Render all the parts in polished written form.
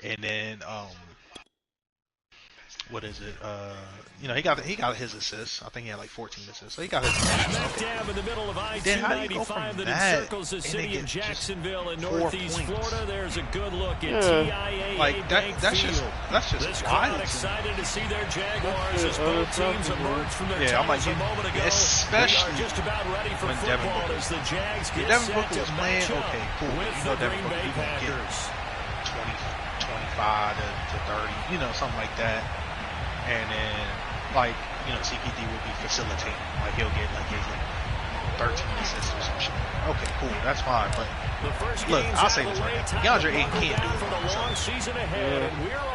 and then what is it? You know, he got his assists. I think he had like 14 assists. So he got his assists. Smack dab in the middle of I-295 that encircles the city of Jacksonville in Northeast Florida. There's a good look at TIAA like that's just this crowd excited to see their Jaguars as both teams emerge from their tunnels a moment ago. Especially they are just about ready for football as the Jags get Devin set Booker to was playing. match up Okay, cool. with You know the Devin Green Bay Booker gonna Packers. get 25 to 30, you know, something like that. And then, like, you know, CPD will be facilitating. Like, he'll get, like, 13 assists or some shit. Okay, cool. That's fine. But, look, I'll say this right now. DeAndre Ayton can't do it for himself.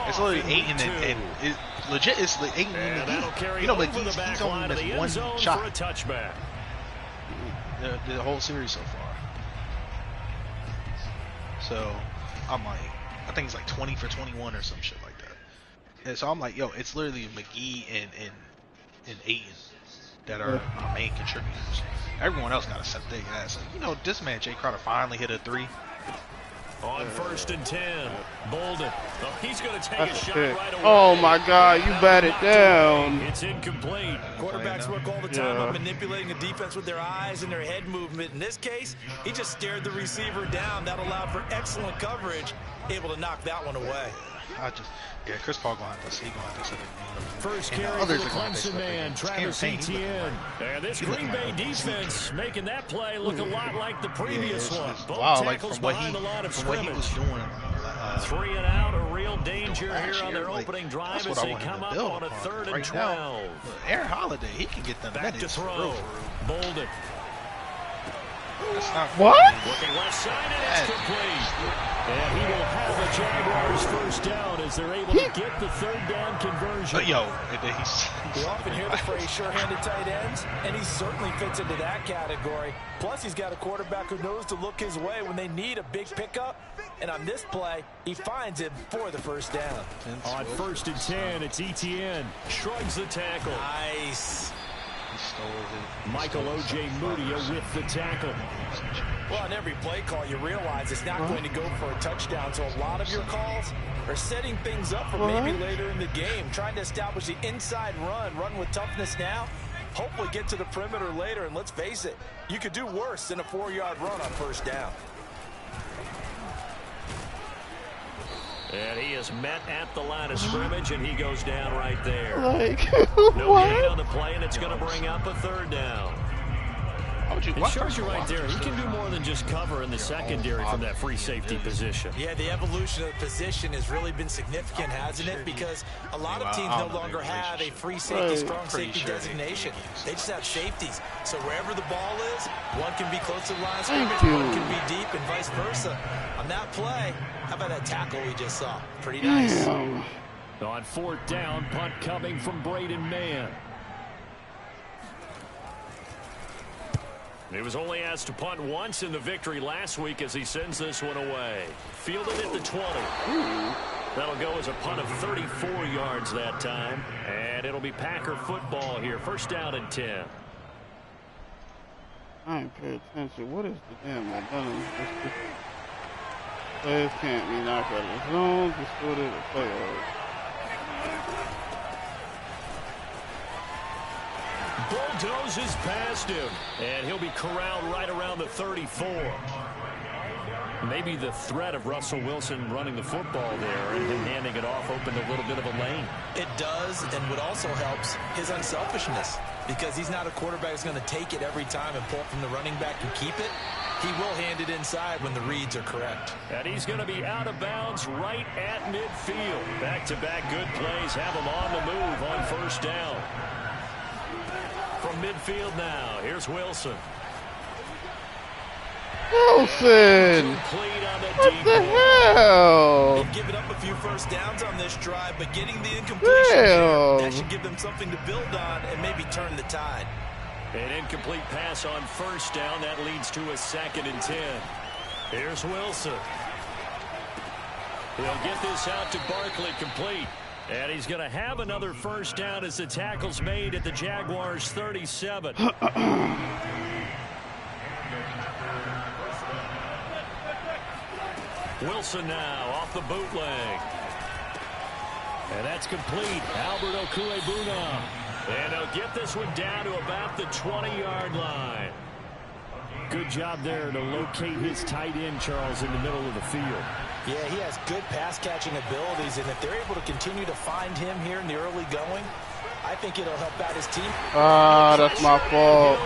It's literally Ayton and it, legit, it's Ayton and McGee. You know, he's only missed one shot. The whole series so far. So, I'm like, I think it's like 20 for 21 or some shit like that. And so I'm like, yo, it's literally McGee and Ayton that are our main contributors. Everyone else got to set their ass. Like, you know, this man Jay Crowder finally hit a 3. On 1st and 10, Bolden. Oh, he's going to take a shot right away. Oh my God, you batted down. It's incomplete. Quarterbacks work all the time on manipulating the defense with their eyes and their head movement. In this case, he just stared the receiver down. That allowed for excellent coverage, able to knock that one away. Chris Paul going to have to see, First carry for the Clemson man, Travis Etienne. And this Green Bay defense making that play look a lot like the previous one. Both tackles behind the line of scrimmage. 3 and out, a real danger here on their opening drive as they come up on a 3rd and 12. Aaron Holiday, he can get them back to throw. Bolden. What? Looking left side, and it's complete. And he will have the Jaguars first down as they're able to get the 3rd down conversion. We often hear the phrase sure-handed tight ends, and he certainly fits into that category. Plus, he's got a quarterback who knows to look his way when they need a big pickup. And on this play, he finds it for the first down. On 1st and 10, it's Etienne. Shrugs the tackle. Nice. Michael O.J. Mudia with the tackle. Well, on every play call, you realize it's not going to go for a touchdown, so a lot of your calls are setting things up for maybe later in the game, trying to establish the inside run with toughness now, hopefully get to the perimeter later, and let's face it, you could do worse than a 4-yard run on first down. And he is met at the line of scrimmage, and he goes down right there. Like, no gain on the play, and it's going to bring up a 3rd down. It shows you right there, he can do more than just cover in the secondary from that free safety position. Yeah, the evolution of the position has really been significant, hasn't it? Because a lot of teams no longer have a free safety, strong safety designation. They just have safeties. So wherever the ball is, one can be close to the line of scrimmage, one can be deep, and vice versa. On that play, how about that tackle we just saw? Pretty nice. On 4th down, punt coming from Braden Mann. He was only asked to punt once in the victory last week as he sends this one away. Fielded at the 20. That'll go as a punt of 34 yards that time. And it'll be Packer football here. 1st down and 10. I ain't pay attention. What is the damn McDonald's? Players can't be knocked out of the zone. Just go to the playoffs. Bulldozes past him, and he'll be corralled right around the 34. Maybe the threat of Russell Wilson running the football there and him handing it off opened a little bit of a lane. It does, and what also helps his unselfishness, because he's not a quarterback who's going to take it every time and pull from the running back and keep it. He will hand it inside when the reads are correct. And he's going to be out of bounds right at midfield. Back-to-back good plays have him on the move on 1st down. From midfield now, here's Wilson. Wilson! What the hell? They've given up a few first downs on this drive, but getting the incompletion here, that should give them something to build on and maybe turn the tide. An incomplete pass on 1st down. That leads to a 2nd and 10. Here's Wilson. He'll get this out to Barkley complete. And he's going to have another 1st down as the tackle's made at the Jaguars' 37. Wilson now off the bootleg. And that's complete. Albert Okwuegbuna. And he'll get this one down to about the 20-yard line. Good job there to locate his tight end, Charles, in the middle of the field. Yeah, he has good pass-catching abilities, and if they're able to continue to find him here in the early going, I think it'll help out his team. Ah, that's my fault.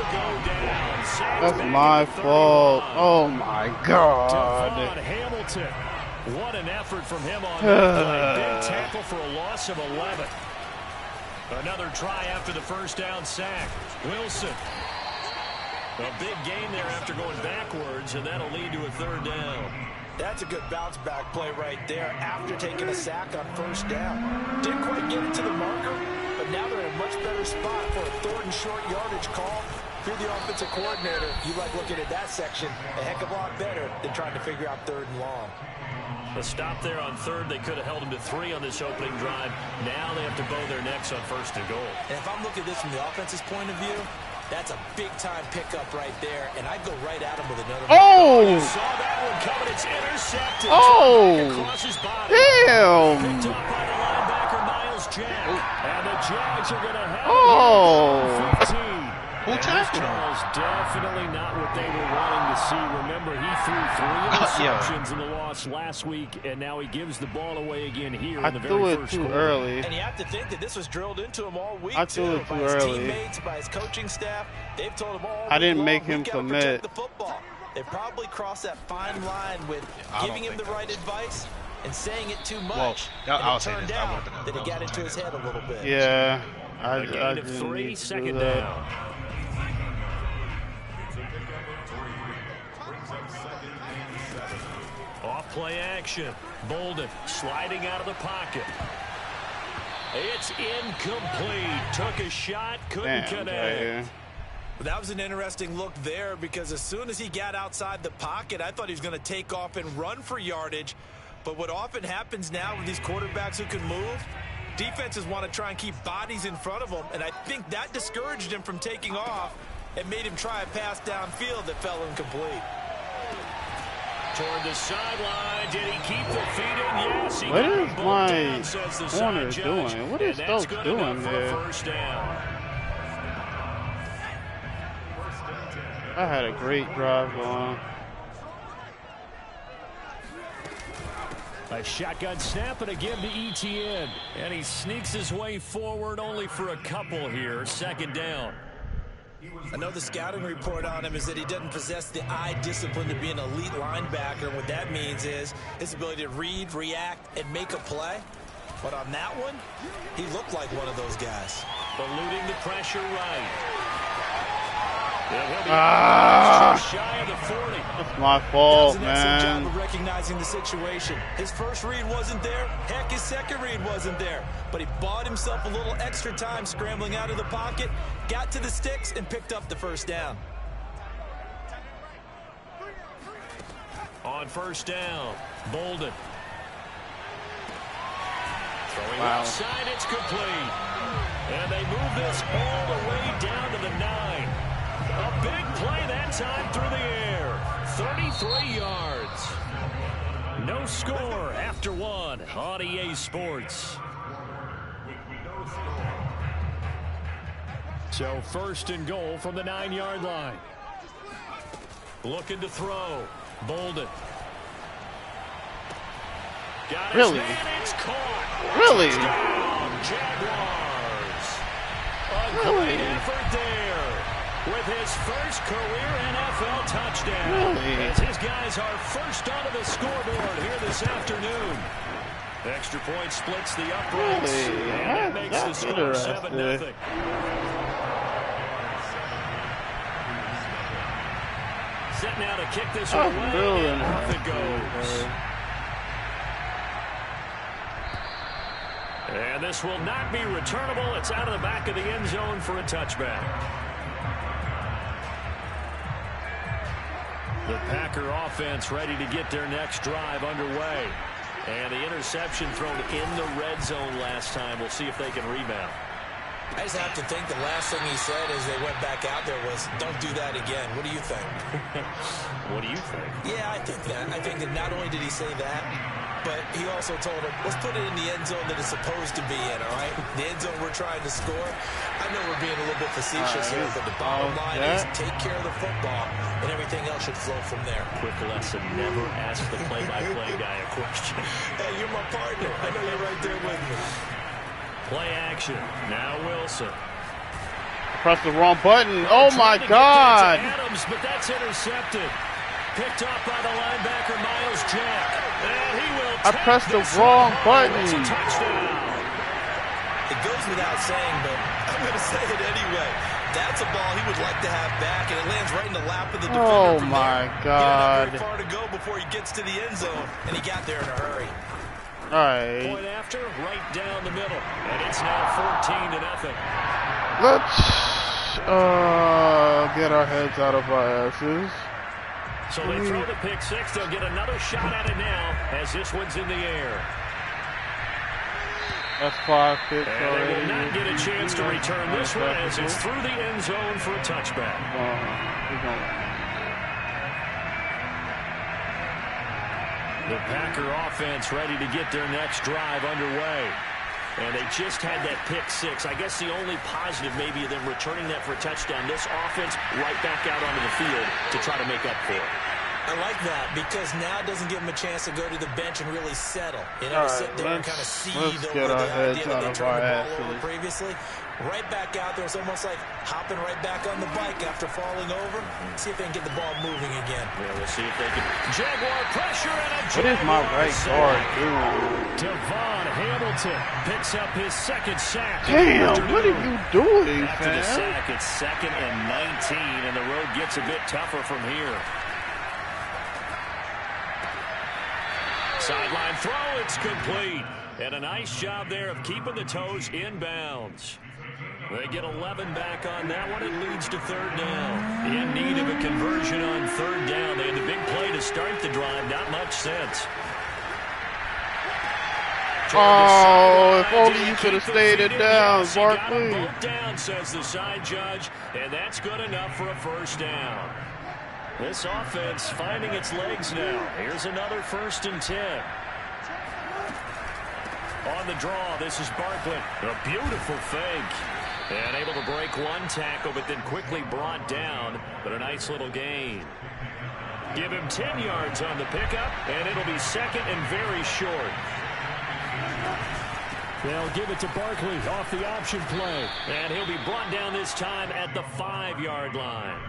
That's my fault. Oh, my God. Hamilton. What an effort from him on that play. Big tackle for a loss of 11. Another try after the first down sack. Wilson. A big gain there after going backwards, and that'll lead to a third down. That's a good bounce-back play right there after taking a sack on first down. Didn't quite get it to the marker, but now they're in a much better spot for a third and short yardage call. If you're the offensive coordinator, you like looking at that section a heck of a lot better than trying to figure out third and long. A stop there on third. They could have held him to 3 on this opening drive. Now they have to bow their necks on first and goal. And if I'm looking at this from the offense's point of view, that's a big-time pickup right there, and I'd go right at him with another. Oh! You saw that one coming. It's intercepted. Oh! Across his body. Damn! Picked up by the linebacker, Miles Jack. And the Jags are going to have Oh! 15. Who tackled him? Definitely not what they were wanting to see. Remember, he threw 3 interceptions in the loss last week, and now he gives the ball away again here in the very first quarter. Early. And you have to think that this was drilled into him all week. I threw it too early. His teammates, by his coaching staff, they've told him all. I didn't make him commit. The football. They probably crossed that fine line with giving him the right advice and saying it too much. Well, and it turned out that it got into his head a little bit. Yeah, A gain of 3, second down. Off play action. Bolden sliding out of the pocket. It's incomplete. Took a shot, couldn't connect. That was an interesting look there because as soon as he got outside the pocket, I thought he was going to take off and run for yardage. But what often happens now with these quarterbacks who can move, defenses want to try and keep bodies in front of them, and I think that discouraged him from taking off and made him try a pass downfield that fell incomplete. Toward the sideline, did he keep the feet in? Yes, he what got is my down, corner doing? What is Stokes doing there? First down. I had a great drive going. A shotgun snap and again to ETN. And he sneaks his way forward only for a couple here. Second down. I know the scouting report on him is that he doesn't possess the eye discipline to be an elite linebacker. And what that means is his ability to read, react, and make a play. But on that one, he looked like one of those guys. Eluding the pressure right. Just shy of the 40. That's my fault, man. Does an excellent job of recognizing the situation. His first read wasn't there. Heck, his second read wasn't there. But he bought himself a little extra time scrambling out of the pocket, got to the sticks, and picked up the first down. On first down, Bolden. Throwing outside, it's complete. And they move this all the way down to the 9. A big play that time through the air. 33 yards. No score after 1 on EA Sports. So first and goal from the 9-yard line. Looking to throw. Bolden. Got his Really? man, it's caught. Really? Jaguars. A great effort there. With his first career NFL touchdown. Really? As his guys are first onto the scoreboard here this afternoon. Extra point splits the uprights. Really? And that makes the score 7-0. Set now to kick this one away. And off it goes. And this will not be returnable. It's out of the back of the end zone for a touchback. The Packer offense ready to get their next drive underway. And the interception thrown in the red zone last time. We'll see if they can rebound. I just have to think the last thing he said as they went back out there was, don't do that again. What do you think? What do you think? Yeah, I think that. I think that not only did he say that, but he also told him, let's put it in the end zone that it's supposed to be in, all right? The end zone we're trying to score. I know we're being a little bit facetious here, but the bottom line is take care of the football, and everything else should flow from there. Quick lesson, never ask the play-by-play guy a question. Hey, you're my partner. I know you're right there with me. Play action. Now Wilson. Press the wrong button. Oh, my God. Adams, but that's intercepted. Picked up by the linebacker, Miles Jack. And he will I pressed the wrong button. It's a touchdown. It goes without saying, but I'm going to say it anyway. That's a ball he would like to have back, and it lands right in the lap of the defender. Oh, my God. He didn't have very far to go before he gets to the end zone, and he got there in a hurry. All right. Point after, right down the middle. And it's now 14-0. Let's get our heads out of our asses. So they throw the pick six. They'll get another shot at it now as this one's in the air. That's 5 picks and already. they will not get a chance to return this one as it's through the end zone for a touchback. The Packer offense ready to get their next drive underway. And they just had that pick six. I guess the only positive maybe of them returning that for a touchdown. This offense right back out onto the field to try to make up for it. I like that because now it doesn't give them a chance to go to the bench and really settle. You know, to sit there and kind of seethe over the idea that they turned the ball over previously. Right back out there. It's almost like hopping right back on the bike after falling over. See if they can get the ball moving again. Yeah, we'll see if they can. Jaguar pressure and a What is my right guard doing? Devon Hamilton picks up his second sack. Damn, what are you doing, After the fam? sack, it's 2nd and 19, and the road gets a bit tougher from here. Sideline throw, it's complete. And a nice job there of keeping the toes in bounds. They get 11 back on that one. It leads to 3rd down. In need of a conversion on 3rd down. They had the big play to start the drive. Not much sense. Oh, if only you could have stayed it down, Barkley. Both down, says the side judge, and that's good enough for a 1st down. This offense finding its legs now. Here's another 1st and 10. On the draw, this is Barkley. A beautiful fake. And able to break one tackle, but then quickly brought down. But a nice little gain. Give him 10 yards on the pickup, and it'll be 2nd and very short. They'll give it to Barkley off the option play. And he'll be brought down this time at the 5-yard line.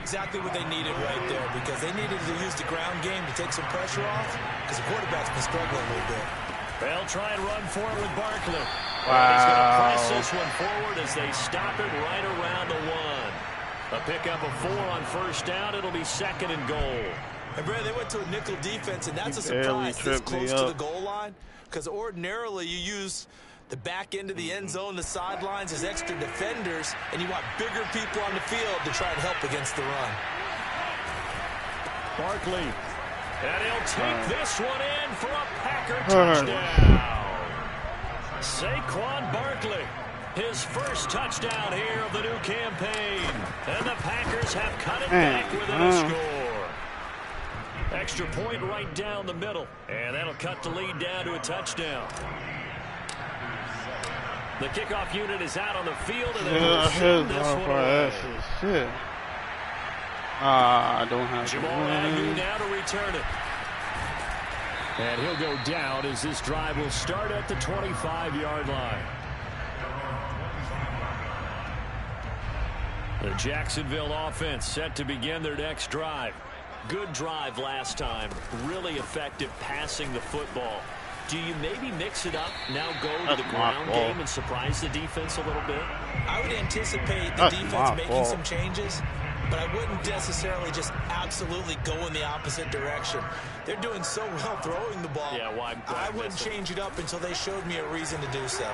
Exactly what they needed right there because they needed to use the ground game to take some pressure off because the quarterback's been struggling a little bit. They'll try and run for it with Barkley. Wow. He's going to press this one forward as they stop it right around the 1. A pickup of 4 on 1st down. It'll be 2nd and goal. And Brad, they went to a nickel defense, and that's a surprise this close to the goal line because ordinarily you use the back end of the end zone, the sidelines as extra defenders, and you want bigger people on the field to try and help against the run. Barkley. And he'll take this one in for a Packer touchdown. Saquon Barkley, his first touchdown here of the new campaign. And the Packers have cut it back within a score. Extra point right down the middle. And that'll cut the lead down to a touchdown. The kickoff unit is out on the field, and they'll send this one away. Shit. I don't have Jamal Agnew now to return it. And he'll go down as this drive will start at the 25-yard line. The Jacksonville offense set to begin their next drive. Good drive last time. Really effective passing the football. Do you maybe mix it up, now go to the ground game and surprise the defense a little bit? I would anticipate the defense making some changes, but I wouldn't necessarily just absolutely go in the opposite direction. They're doing so well throwing the ball. Yeah, well, I wouldn't change it up until they showed me a reason to do so.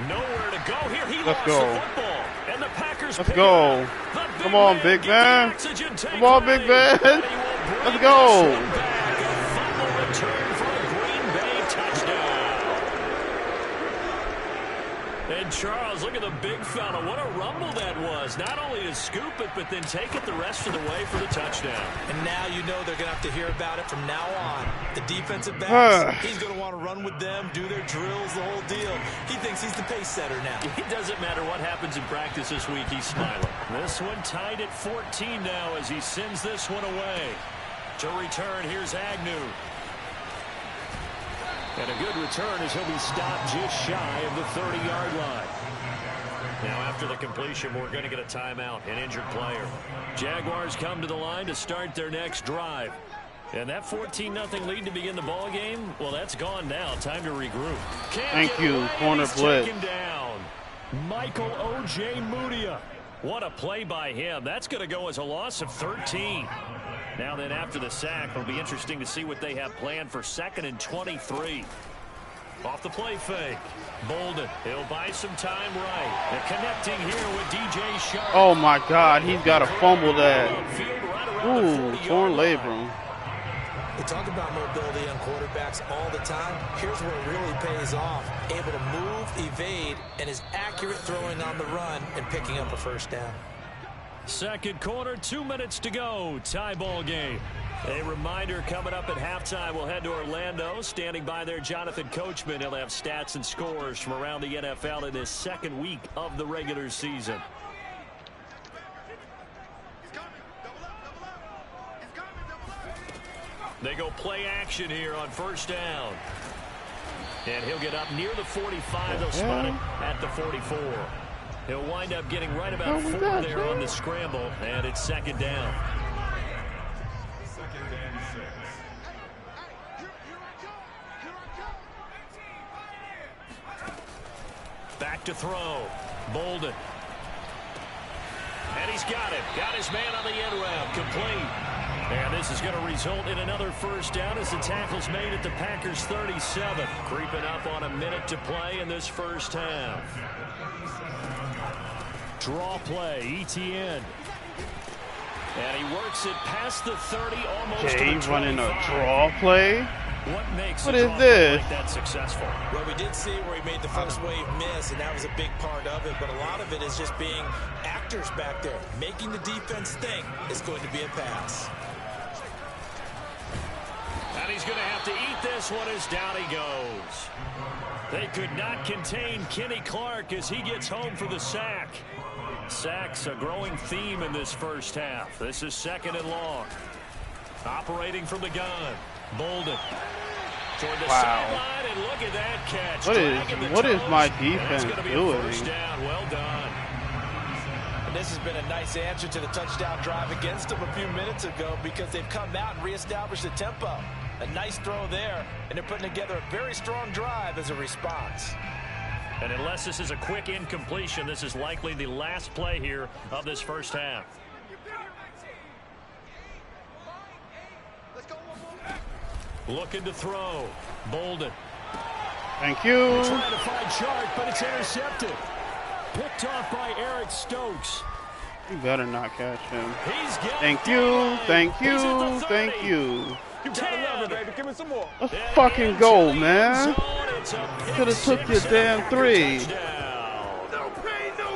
Nowhere to go here. He lost the football. And the Packers Let's go. Come on, big man. Come on, big man. Let's go. And Charles, look at the big fella. What a rumble that was. Not only to scoop it, but then take it the rest of the way for the touchdown. And now you know they're going to have to hear about it from now on. The defensive backs, he's going to want to run with them, do their drills, the whole deal. He thinks he's the pace setter now. It doesn't matter what happens in practice this week. He's smiling. This one tied at 14 now as he sends this one away. To return, here's Agnew. And a good return as he'll be stopped just shy of the 30-yard line. Now after the completion, we're going to get a timeout, an injured player. Jaguars come to the line to start their next drive. And that 14-0 lead to begin the ball game, well, that's gone now. Time to regroup. Thank you, corner blitz. Down. Michael O.J. Mudia. What a play by him. That's going to go as a loss of 13. Now then, after the sack, it'll be interesting to see what they have planned for 2nd and 23. Off the play fake. Bolden, he'll buy some time right. They're connecting here with DJ Sharp. Oh, my God. He's got to fumble that. Ooh, torn labrum. They talk about mobility on quarterbacks all the time. Here's where it really pays off. Able to move, evade, and is accurate throwing on the run and picking up a first down. Second quarter, 2 minutes to go. Tie ball game. A reminder coming up at halftime. We'll head to Orlando. Standing by there, Jonathan Coachman. He'll have stats and scores from around the NFL in his second week of the regular season. They go play action here on first down. And he'll get up near the 45. They'll spot him at the 44. He'll wind up getting right about 4 there on the scramble, and it's 2nd down. Back to throw. Bolden. And he's got it. Got his man on the end route. Complete. And this is going to result in another first down as the tackle's made at the Packers 37. Creeping up on a minute to play in this first half. Draw play, Etienne. And he works it past the 30, almost to the 25. Running a draw play? What is this? Like that successful? Well, we did see where he made the first wave miss, and that was a big part of it. But a lot of it is just being actors back there, making the defense think it's going to be a pass. And he's going to have to eat this one as down he goes. They could not contain Kenny Clark as he gets home for the sack. Sacks a growing theme in this first half. This is 2nd and long. Operating from the gun. Bolden. Toward the sideline, and look at that catch. What is my defense doing? First down. Well done. And this has been a nice answer to the touchdown drive against them a few minutes ago because they've come out and reestablished the tempo. A nice throw there, and they're putting together a very strong drive as a response. And unless this is a quick incompletion, this is likely the last play here of this first half. Looking to throw. Bolden. Thank you. Trying to find Sharp, but it's intercepted. Picked off by Eric Stokes. You better not catch him. Thank you. Thank you. Thank you. You gotta love it, baby. Give me some more. Let's fucking go, man. Could have took your damn 3.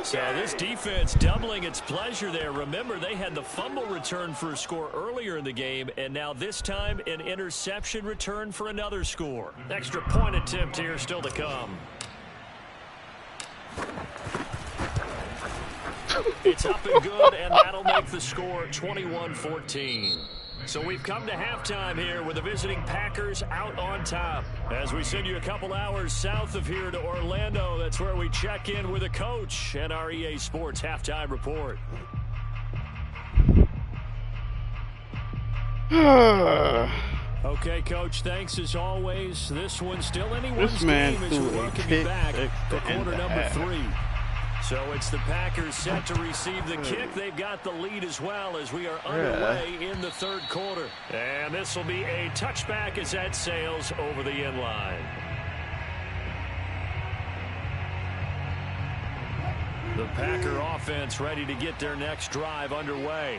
So this defense doubling its pleasure there. Remember, they had the fumble return for a score earlier in the game, and now this time an interception return for another score. Extra point attempt here still to come. It's up and good, and that'll make the score 21-14. So we've come to halftime here with the visiting Packers out on top. As we send you a couple hours south of here to Orlando, that's where we check in with a coach and our EA Sports halftime report. Okay, Coach, thanks as always. This one's still anyone's game as we welcome you back for quarter number 3. So it's the Packers set to receive the kick. They've got the lead as well as we are underway in the third quarter. And this will be a touchback as that sails over the end line. The Packer offense ready to get their next drive underway.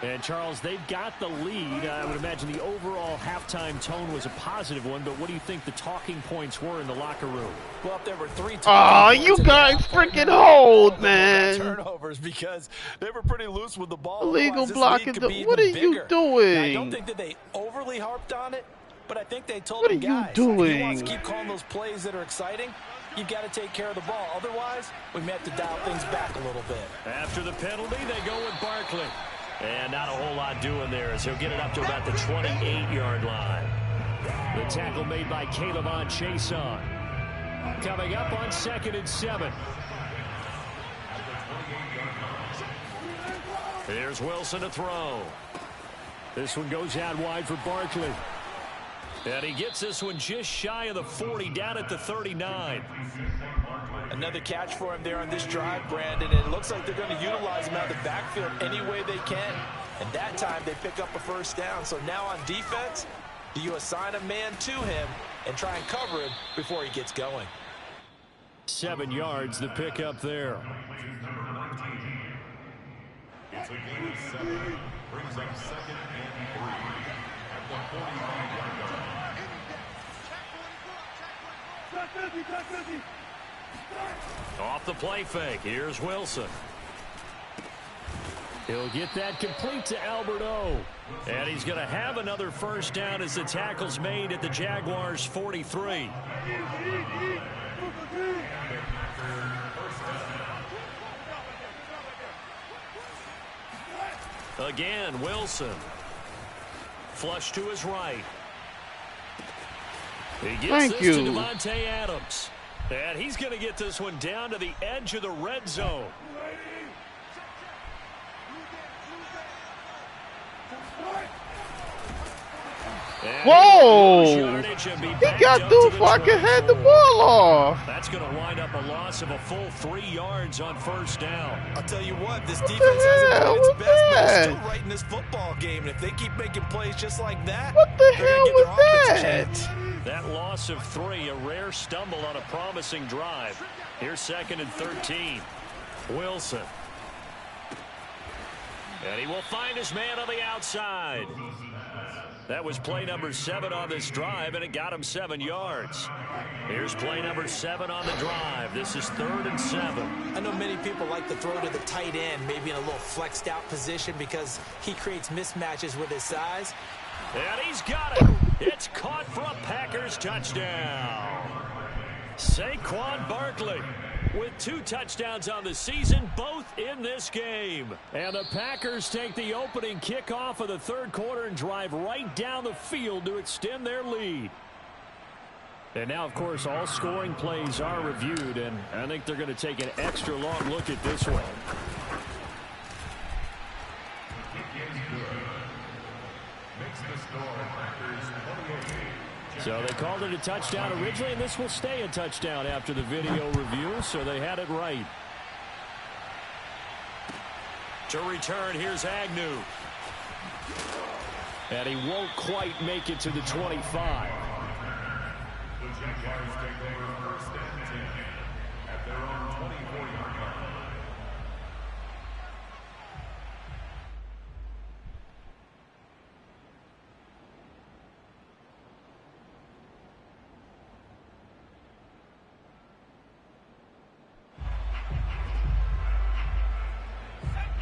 And, Charles, they've got the lead. I would imagine the overall halftime tone was a positive one, but what do you think the talking points were in the locker room? Well, if there were 3 Oh, you guys freaking hold, man. Turnovers because they were pretty loose with the ball. Illegal blocking. What are you doing? Now, I don't think that they overly harped on it, but I think they told them, guys, what are you doing? if he wants to keep calling those plays that are exciting, you've got to take care of the ball. Otherwise, we may have to dial things back a little bit. After the penalty, they go with Barkley. And not a whole lot doing there as he'll get it up to about the 28-yard line. The tackle made by Calebon Chason. Coming up on 2nd and 7. Here's Wilson to throw. This one goes out wide for Barkley. And he gets this one just shy of the 40, down at the 39. Another catch for him there on this drive, Brandon, and it looks like they're going to utilize him out of the backfield any way they can. And that time they pick up a first down. So now on defense, do you assign a man to him and try and cover him before he gets going? 7 yards, the pickup there. It's a gain of 7, brings up 2nd and 3 at the 49-yard line. Off the play fake, here's Wilson. He'll get that complete to Albert O. And he's going to have another first down as the tackle's made at the Jaguars' 43. Again, Wilson. Flush to his right. He gets this to Devontae Adams. And he's going to get this one down to the edge of the red zone. Whoa! He got through before I could hand the ball off. That's going to wind up a loss of a full 3 yards on first down. I'll tell you what, this defense hasn't been its best, but it's still right in this football game. And if they keep making plays just like that, what the hell was that? That loss of 3, a rare stumble on a promising drive. Here's 2nd and 13. Wilson. And he will find his man on the outside. That was play number 7 on this drive, and it got him 7 yards. Here's play number 7 on the drive. This is 3rd and 7. I know many people like to throw to the tight end, maybe in a little flexed out position because he creates mismatches with his size. And he's got it. It's caught for a Packers touchdown. Saquon Barkley with 2 touchdowns on the season, both in this game. And the Packers take the opening kickoff of the 3rd quarter and drive right down the field to extend their lead. And now, of course, all scoring plays are reviewed, and I think they're going to take an extra long look at this one. So they called it a touchdown originally, and this will stay a touchdown after the video review, so they had it right. To return, here's Agnew. And he won't quite make it to the 25. The Jaguars take over 1st and 10 at their own 24-yard line.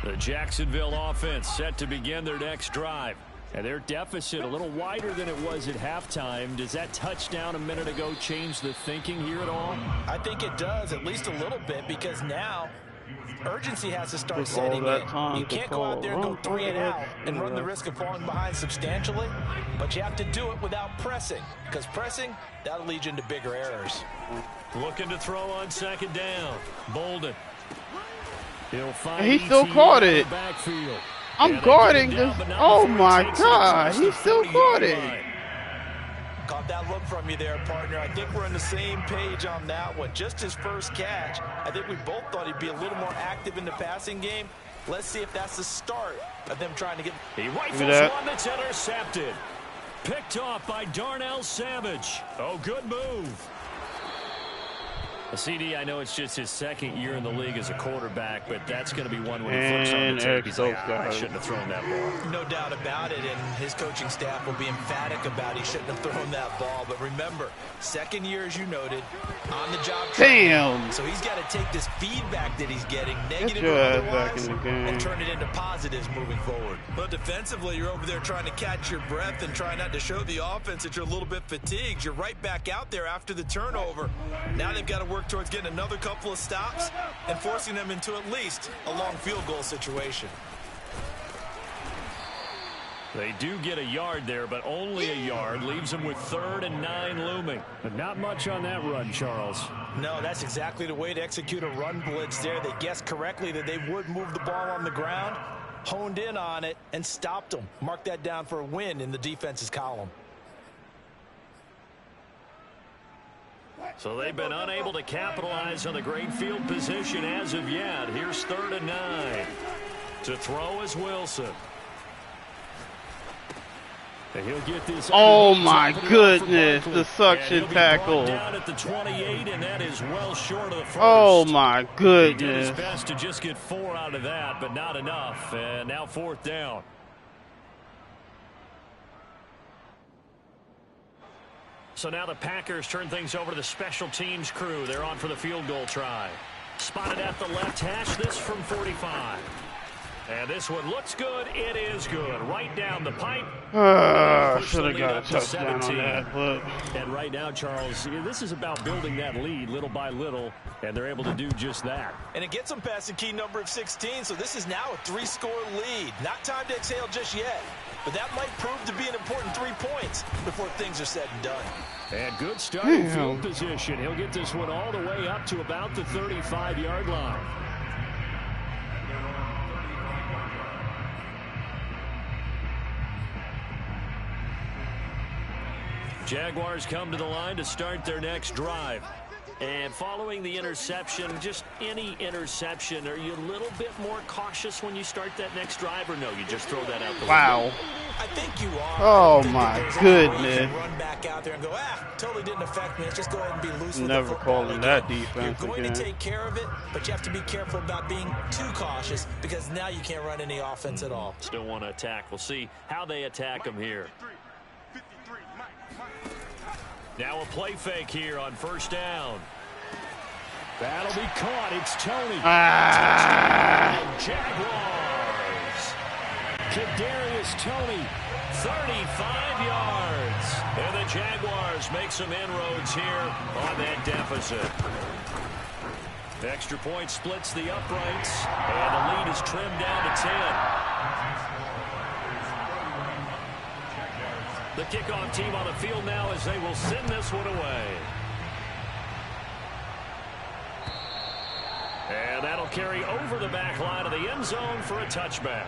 The Jacksonville offense set to begin their next drive. And their deficit a little wider than it was at halftime. Does that touchdown a minute ago change the thinking here at all? I think it does, at least a little bit, because now urgency has to start setting in. You can't go out there and go 3 and out and run the risk of falling behind substantially, but you have to do it without pressing, because pressing, that'll lead you into bigger errors. Looking to throw on 2nd down. Bolden. He'll find he still caught it. Backfield. I'm guarding this. Oh my God, he still caught it. Caught that look from you there, partner. I think we're on the same page on that one. Just his first catch. I think we both thought he'd be a little more active in the passing game. Let's see if that's the start of them trying to get. He rifles one that's intercepted. Picked off by Darnell Savage. Oh, good move. A CD, I know it's just his second year in the league as a quarterback, but that's going to be one when he flips on the tape. He's like, I shouldn't have thrown that ball. No doubt about it, and his coaching staff will be emphatic about he shouldn't have thrown that ball. But remember, second year, as you noted, on the job. Damn. So he's got to take this feedback that he's getting, negative or otherwise, and turn it into positives moving forward. But defensively, you're over there trying to catch your breath and try not to show the offense that you're a little bit fatigued. You're right back out there after the turnover. Now they've got to work towards getting another couple of stops and forcing them into at least a long field goal situation. They do get a yard there, but only a yard. Leaves them with 3rd and 9 looming. But not much on that run, Charles. No, that's exactly the way to execute a run blitz there. They guessed correctly that they would move the ball on the ground, honed in on it, and stopped them. Mark that down for a win in the defense's column. So they've been unable to capitalize on the great field position as of yet. Here's 3rd and 9. To throw is Wilson. And he'll get this. Oh my goodness, the suction tackle. Down at the 28, and that is well short of the first. Oh my goodness. He did his best to just get 4 out of that, but not enough. And now 4th down. So now the Packers turn things over to the special teams crew. They're on for the field goal try. Spotted at the left hash, this from 45. And this one looks good. It is good. Right down the pipe. Should have got a touchdown on that. But... And right now, Charles, this is about building that lead little by little, and they're able to do just that. And it gets them past the key number of 16, so this is now a 3-score lead. Not time to exhale just yet, but that might prove to be an important 3 points before things are said and done. And good starting field position. He'll get this one all the way up to about the 35-yard line. Jaguars come to the line to start their next drive. And following the interception, just any interception, are you a little bit more cautious when you start that next drive, or no, you just throw that out the window? I think you are. Oh my goodness. Run back out there and go, totally didn't affect me. Let's just go ahead and be loose with Never calling that defense You're going again. to take care of it, but you have to be careful about being too cautious because now you can't run any offense at all. Still want to attack. We'll see how they attack them here. Now a play fake here on 1st down. That'll be caught. It's Tony. Jaguars. Kadarius Toney, 35 yards. And the Jaguars make some inroads here on that deficit. Extra point splits the uprights, and the lead is trimmed down to 10. The kickoff team on the field now as they will send this one away. And that'll carry over the back line of the end zone for a touchback.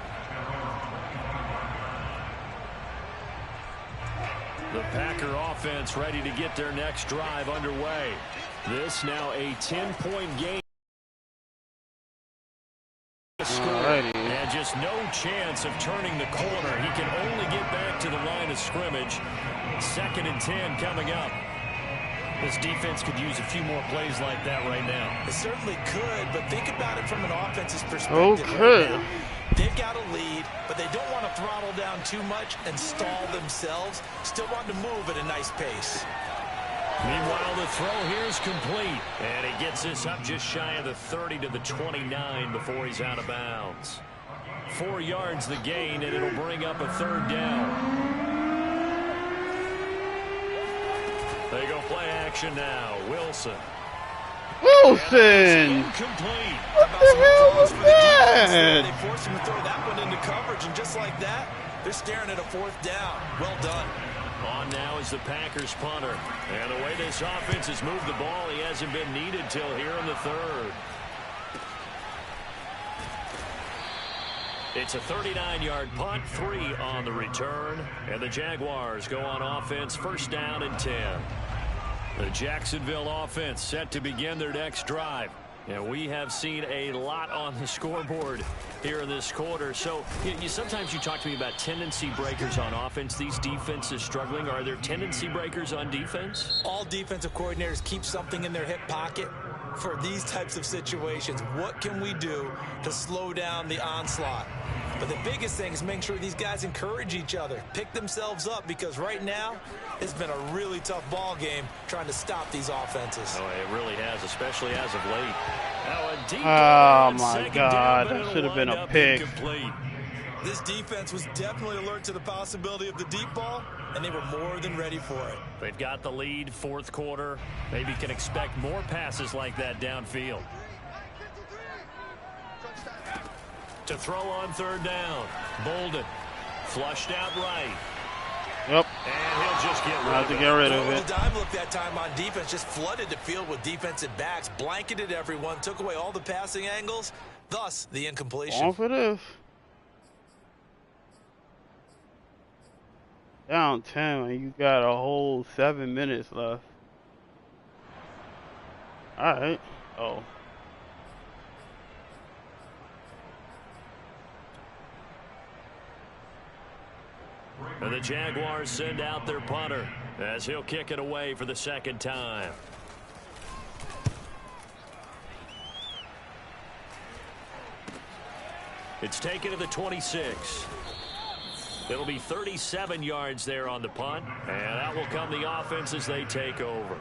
The Packer offense ready to get their next drive underway. This now a 10-point game. And just no chance of turning the corner. He can only get back to the line of scrimmage. 2nd and 10 coming up. This defense could use a few more plays like that right now. It certainly could, but think about it from an offense's perspective. Okay. Right now. They've got a lead, but they don't want to throttle down too much and stall themselves. Still want to move at a nice pace. Meanwhile, the throw here is complete. And he gets this up just shy of the 30 to the 29 before he's out of bounds. 4 yards the gain, and it'll bring up a 3rd down. They go play action now. Wilson. Incomplete. What the hell was that? They forced him to throw that one into coverage, and just like that, they're staring at a 4th down. Well done. On now is the Packers punter. And the way this offense has moved the ball, he hasn't been needed till here in the 3rd. It's a 39-yard punt, 3 on the return. And the Jaguars go on offense, 1st down and 10. The Jacksonville offense set to begin their next drive. Yeah, we have seen a lot on the scoreboard here in this quarter. So sometimes you talk to me about tendency breakers on offense. These defenses struggling. Are there tendency breakers on defense? All defensive coordinators keep something in their hip pocket for these types of situations. What can we do to slow down the onslaught? But the biggest thing is making sure these guys encourage each other, pick themselves up, because right now it's been a really tough ball game trying to stop these offenses. Oh, it really has, especially as of late. Now a deep oh my God, that should have been a pick. Incomplete. This defense was definitely alert to the possibility of the deep ball, and they were more than ready for it. They've got the lead, fourth quarter. Maybe can expect more passes like that downfield. To throw on third down. Bolden flushed out right. Yep. And he'll just get rid of it. The dive look that time on defense just flooded the field with defensive backs, blanketed everyone, took away all the passing angles, thus the incompletion. On for this. Down 10 and you got a whole 7 minutes left. Alright. Oh. And the Jaguars send out their punter as he'll kick it away for the second time. It's taken to the 26. It'll be 37 yards there on the punt, and out will come the offense as they take over.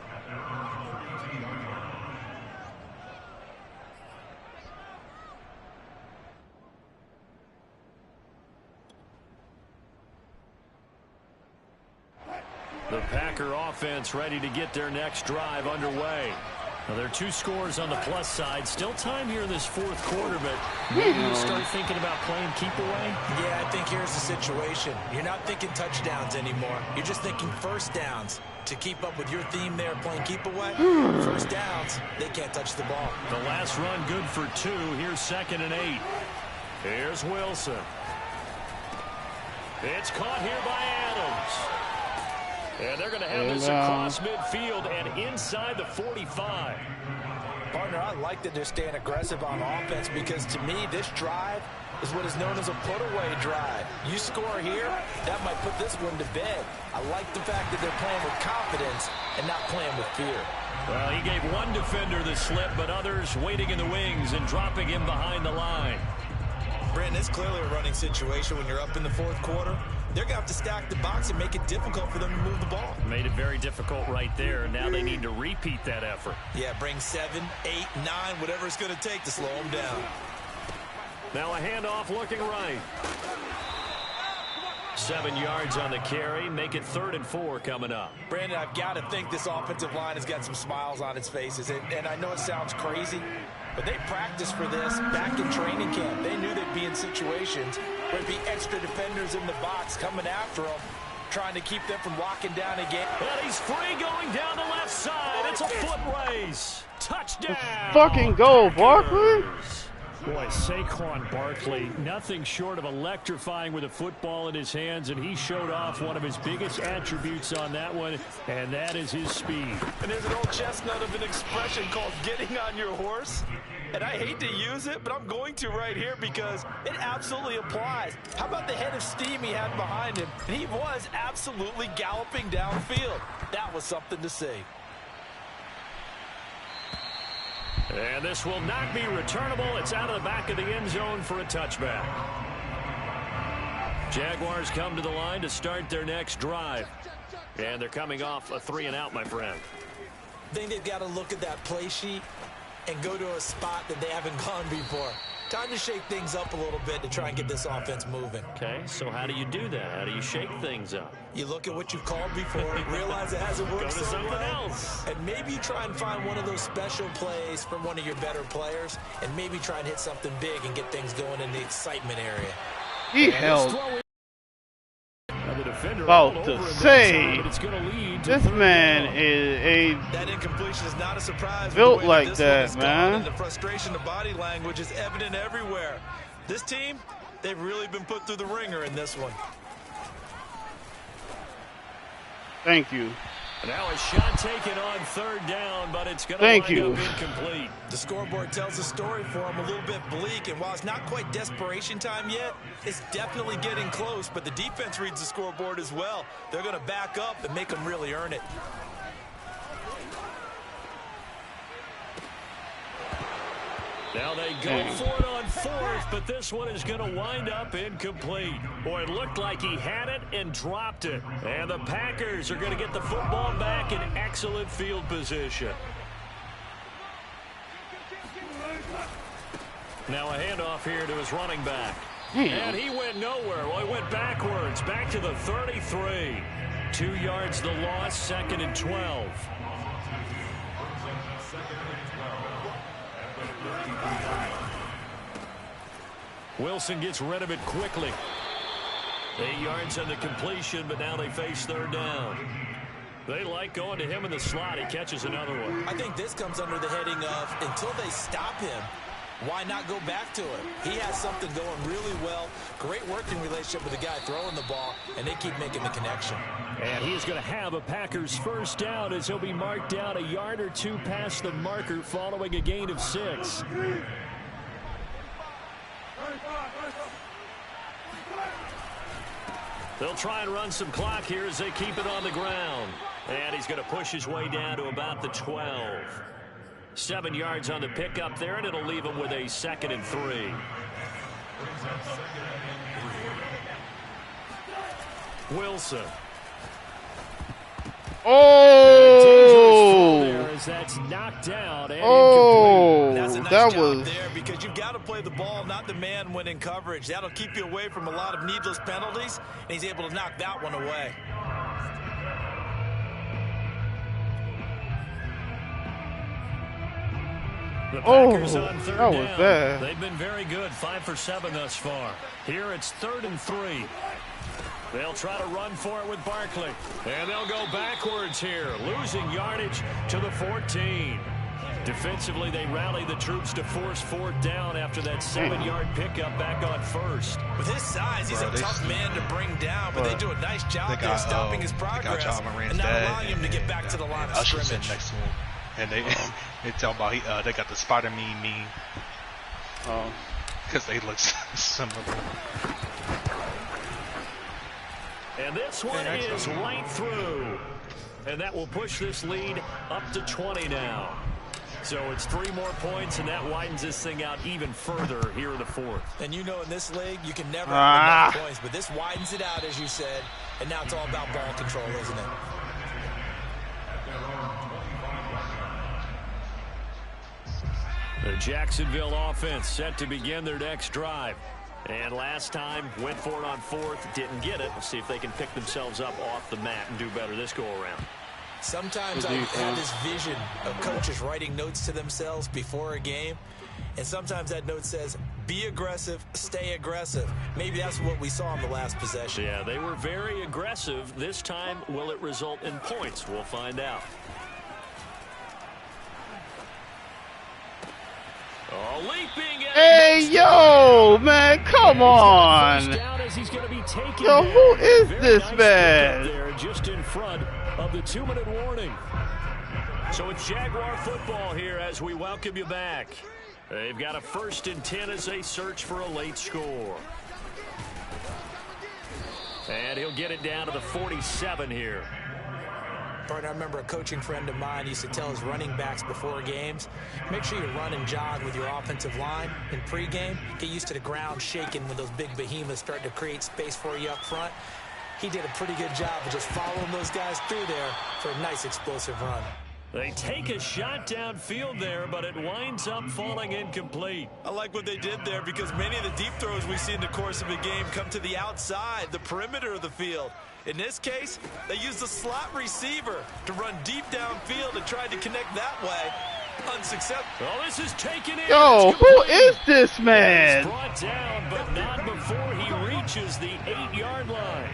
The Packer offense ready to get their next drive underway. Now, there are 2 scores on the plus side. Still time here in this fourth quarter, but maybe you start thinking about playing keep away? Yeah, I think here's the situation. You're not thinking touchdowns anymore. You're just thinking first downs. To keep up with your theme there, playing keep away, first downs, they can't touch the ball. The last run good for 2. Here's 2nd and 8. Here's Wilson. It's caught here by Adams. And they're going to have this across midfield and inside the 45. Partner, I like that they're staying aggressive on offense because to me, this drive is what is known as a put-away drive. You score here, that might put this one to bed. I like the fact that they're playing with confidence and not playing with fear. Well, he gave one defender the slip, but others waiting in the wings and dropping him behind the line. Brandon, it's clearly a running situation when you're up in the fourth quarter. They're going to have to stack the box and make it difficult for them to move the ball. Made it very difficult right there. Now they need to repeat that effort. Yeah, bring 7, 8, 9, whatever it's going to take to slow them down. Now a handoff looking right. 7 yards on the carry. Make it 3rd and 4 coming up. Brandon, I've got to think this offensive line has got some smiles on its faces. And I know it sounds crazy, but they practiced for this back in training camp. They knew they'd be in situations where there'd be extra defenders in the box coming after them, trying to keep them from locking down again. And he's free going down the left side. It's a foot race. Touchdown. Let's fucking go, Barkley. Boy, Saquon Barkley, nothing short of electrifying with a football in his hands, and he showed off one of his biggest attributes on that one, and that is his speed. And there's an old chestnut of an expression called getting on your horse. And I hate to use it, but I'm going to right here because it absolutely applies. How about the head of steam he had behind him? And he was absolutely galloping downfield. That was something to see. And this will not be returnable. It's out of the back of the end zone for a touchback. Jaguars come to the line to start their next drive. And they're coming off a 3-and-out, my friend. I think they've got to look at that play sheet and go to a spot that they haven't gone before. Time to shake things up a little bit to try and get this offense moving. Okay, so how do you do that? How do you shake things up? You look at what you've called before, realize it hasn't worked Go to so something well, else. and maybe you try and find one of those special plays from one of your better players, and maybe try and hit something big and get things going in the excitement area. He held. About to say, this man is that incompletion is not a surprise. Built like that, man. The frustration, the body language is evident everywhere. This team, they've really been put through the ringer in this one. Thank you. Now a shot taken on third down, but it's going to wind up incomplete. The scoreboard tells a story for him, a little bit bleak, and while it's not quite desperation time yet, it's definitely getting close, but the defense reads the scoreboard as well. They're going to back up and make them really earn it. Now they go for it on fourth, but this one is going to wind up incomplete. Boy, it looked like he had it and dropped it. And the Packers are going to get the football back in excellent field position. Now a handoff here to his running back. And he went nowhere. Well, he went backwards, back to the 33. 2 yards the loss, 2nd and 12. Wilson gets rid of it quickly. 8 yards on the completion, but now they face third down. They like going to him in the slot. He catches another one. I think this comes under the heading of until they stop him, why not go back to it? He has something going really well. Great working relationship with the guy throwing the ball, and they keep making the connection. And he's going to have a Packers first down as he'll be marked down a yard or two past the marker following a gain of 6. They'll try and run some clock here as they keep it on the ground. And he's going to push his way down to about the 12. 7 yards on the pickup there, and it'll leave him with a 2nd and 3. Wilson. Oh! There as that's knocked down and oh! That's a nice that job was there because you've got to play the ball, not the man when in coverage. That'll keep you away from a lot of needless penalties, and he's able to knock that one away. The Packers on third that was down. bad. They've been very good, 5 for 7 thus far. Here it's 3rd and 3. They'll try to run for it with Barkley. And they'll go backwards here, losing yardage to the 14. Defensively, they rally the troops to force fourth down after that 7-yard pickup back on first. With his size, he's a tough man to bring down, but they do a nice job there stopping his progress and not allowing him to get back to the line of scrimmage. Sitting next to him, and they tell about they got the Spider-Man meme. Oh. Because they look similar. And this one is right through. And that will push this lead up to 20 now. So it's 3 more points, and that widens this thing out even further here in the 4th. And you know in this league, you can never have enough points, but this widens it out, as you said, and now it's all about ball control, isn't it? The Jacksonville offense set to begin their next drive. And last time, went for it on 4th, didn't get it. We'll see if they can pick themselves up off the mat and do better this go-around. Sometimes I have this vision of coaches writing notes to themselves before a game, and sometimes that note says, be aggressive, stay aggressive. Maybe that's what we saw in the last possession. Yeah, they were very aggressive. This time, will it result in points? We'll find out. Oh, leaping. Hey, yo, man, come on. Yo, who is this man? There, just in front of the 2-minute warning. So it's Jaguar football here as we welcome you back. They've got a 1st and 10 as they search for a late score. And he'll get it down to the 47 here. Partner, I remember a coaching friend of mine used to tell his running backs before games, make sure you run and jog with your offensive line in pregame. Get used to the ground shaking when those big behemoths start to create space for you up front. He did a pretty good job of just following those guys through there for a nice explosive run. They take a shot downfield there, but it winds up falling incomplete. I like what they did there because many of the deep throws we see in the course of a game come to the outside, the perimeter of the field. In this case, they used the slot receiver to run deep downfield and tried to connect that way. Unsuccessful. Well, this is taken in. Yo, who is this man? He's brought down, but not before he reaches the 8-yard line.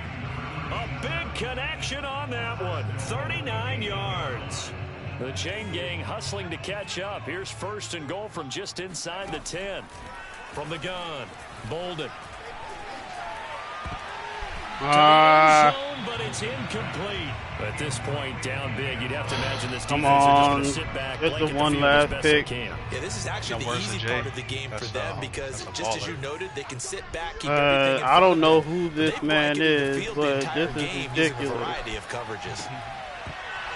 A big connection on that one. 39 yards. The chain gang hustling to catch up. Here's 1st and goal from just inside the 10. From the gun, Bolden. But it's incomplete. At this point, down big, you'd have to imagine this defense is just going to sit back, get the one last pick. Yeah, this is actually the easy part of the game for them because, just as you noted, they can sit back, keep everything in I don't know who this man is, but this is ridiculous. A variety of coverages.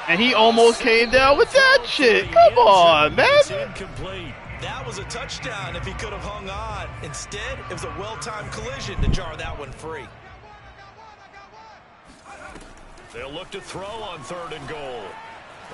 And he almost came down with that shit. Come on, man. Incomplete. That was a touchdown if he could have hung on. Instead, it was a well-timed collision to jar that one free. They'll look to throw on 3rd and goal.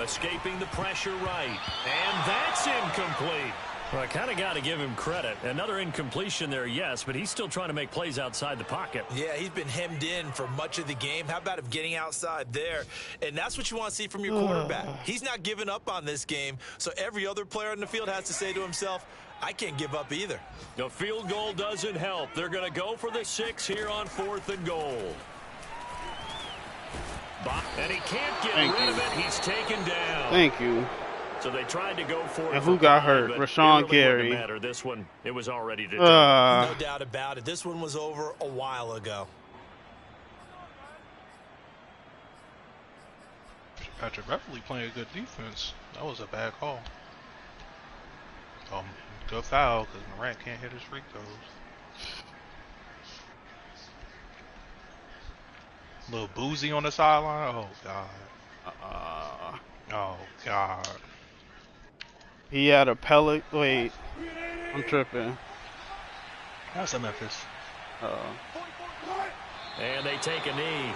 Escaping the pressure right. And that's incomplete. Well, I kind of got to give him credit. Another incompletion there, yes, but he's still trying to make plays outside the pocket. Yeah, he's been hemmed in for much of the game. How about him getting outside there? And that's what you want to see from your quarterback. He's not giving up on this game, so every other player on the field has to say to himself, I can't give up either. The field goal doesn't help. They're going to go for the 6 here on 4th and goal. And he can't get rid of it. He's taken down. Thank you. So they tried to go for it. And who got hurt? Rashawn Gary. This one, it was already determined. No doubt about it. This one was over a while ago. Patrick Beverly playing a good defense. That was a bad call. Good foul because Morant can't hit his free throws. Little Boozy on the sideline. Oh god. Oh god. He had a pellet. Wait, I'm tripping. That's a Memphis. And they take a knee.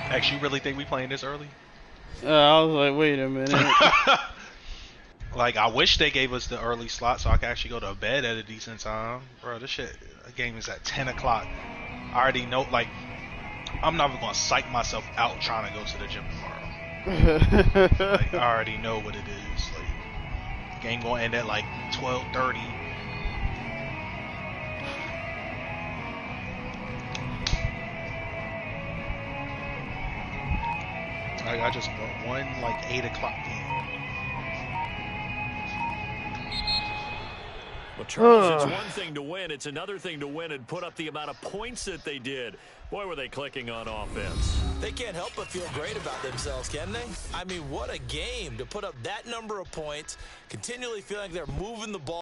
Actually, you really think we playing this early? I was like, wait a minute. Like, I wish they gave us the early slot so I could actually go to bed at a decent time. Bro, this shit, the game is at 10 o'clock. I already know, like, I'm not even going to psych myself out trying to go to the gym tomorrow. Like, I already know what it is. Like, game going to end at like 12:30. I just bought one like 8 o'clock game. Well, Charles, it's one thing to win. It's another thing to win and put up the amount of points that they did. Boy, were they clicking on offense. They can't help but feel great about themselves, can they? I mean, what a game to put up that number of points, continually feeling like they're moving the ball.